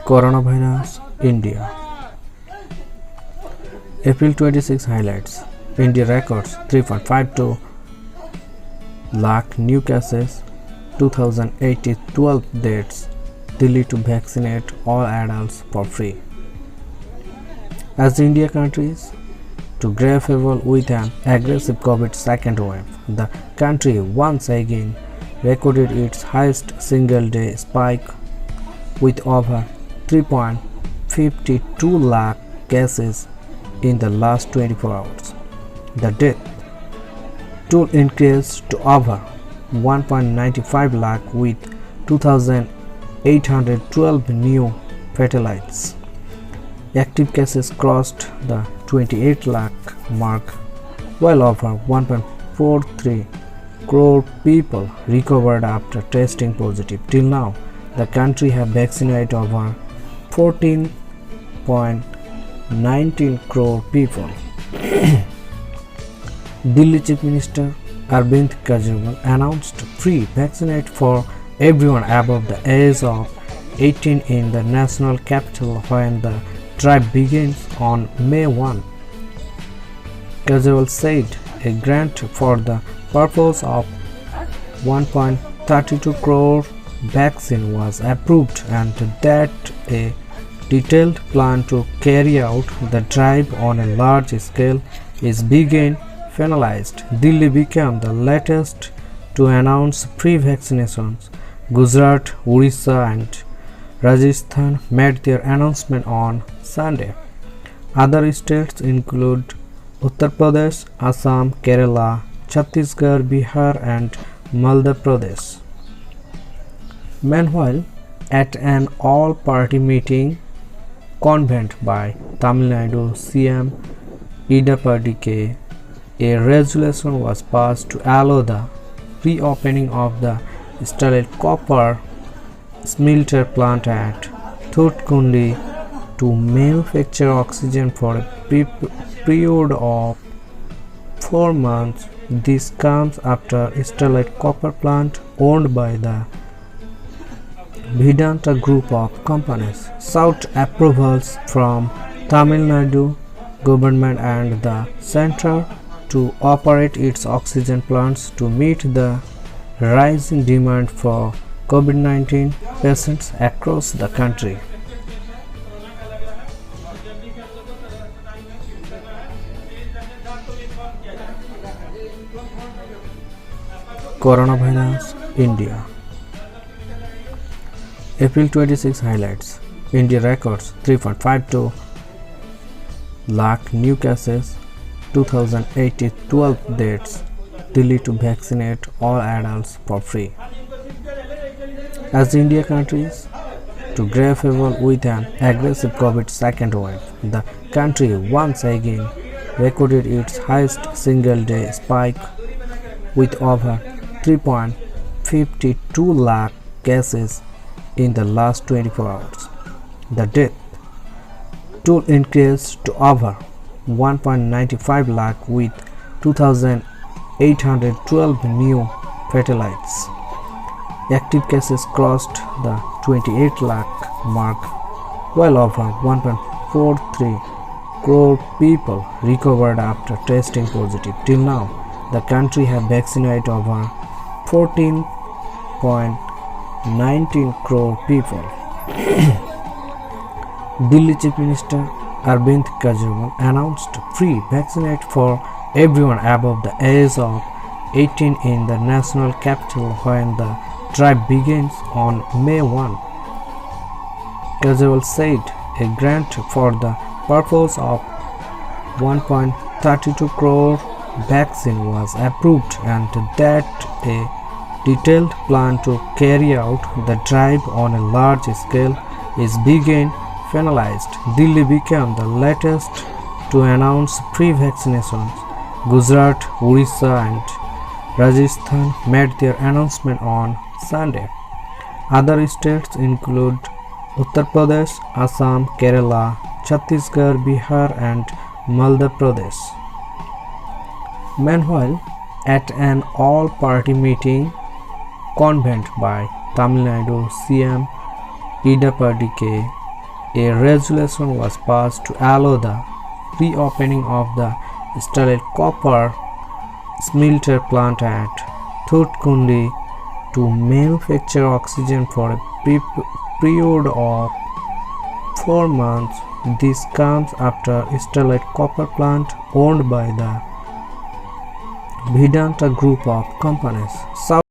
Coronavirus, India. April 26 highlights. India records 3.52 lakh new cases, 2080 12 dates. Delhi to vaccinate all adults for free. As India continues to grapple with an aggressive COVID second wave, the country once again recorded its highest single-day spike with over 3.52 lakh cases in the last 24 hours. The death toll increased to over 1.95 lakh with 2,812 new fatalities. Active cases crossed the 28 lakh mark, while over 1.43 crore people recovered after testing positive. Till now, the country has vaccinated over 14.19 crore people. Delhi Chief Minister Arvind Kejriwal announced free vaccination for everyone above the age of 18 in the national capital when the drive begins on May 1. Kejriwal said a grant for the purpose of 1.32 crore vaccine was approved and that a detailed plan to carry out the drive on a large scale is being finalized. Delhi became the latest to announce free vaccinations. Gujarat, Orissa and Rajasthan made their announcement on Sunday. Other states include Uttar Pradesh, Assam, Kerala, Chhattisgarh, Bihar and Madhya Pradesh. Meanwhile, at an all-party meeting convened by Tamil Nadu CM Edapadi, a resolution was passed to allow the reopening of the Sterlite copper smelter plant at Thoothukudi to manufacture oxygen for a period of 4 months. This comes after Sterlite copper plant owned by the Vedanta group of companies sought approvals from Tamil Nadu government and the center to operate its oxygen plants to meet the rising demand for COVID-19 patients across the country. Coronavirus, India. April 26 highlights. India records 3.52 lakh new cases, 2080 12 dates. Delhi to vaccinate all adults for free. As India continues to grapple with an aggressive COVID second wave, the country once again recorded its highest single-day spike with over 3.52 lakh cases in the last 24 hours. The death toll increased to over 1.95 lakh with 2,812 new fatalities. Active cases crossed the 28 lakh mark, while over 1.43 crore people recovered after testing positive. Till now, the country has vaccinated over 14.19 crore people. Delhi Chief Minister Arvind Kejriwal announced free vaccination for everyone above the age of 18 in the national capital when the drive begins on May 1. Kejriwal said a grant for the purpose of 1.32 crore vaccine was approved and that a detailed plan to carry out the drive on a large scale is being finalized. Delhi became the latest to announce free vaccinations. Gujarat, Orissa and Rajasthan made their announcement on Sunday. Other states include Uttar Pradesh, Assam, Kerala, Chhattisgarh, Bihar and Madhya Pradesh. Meanwhile, At an all-party meeting convened by Tamil Nadu CM Edapadike, a resolution was passed to allow the reopening of the Sterlite copper smelter plant at Thutkundi to manufacture oxygen for a period of 4 months. This comes after Sterlite copper plant owned by the Vedanta Group of companies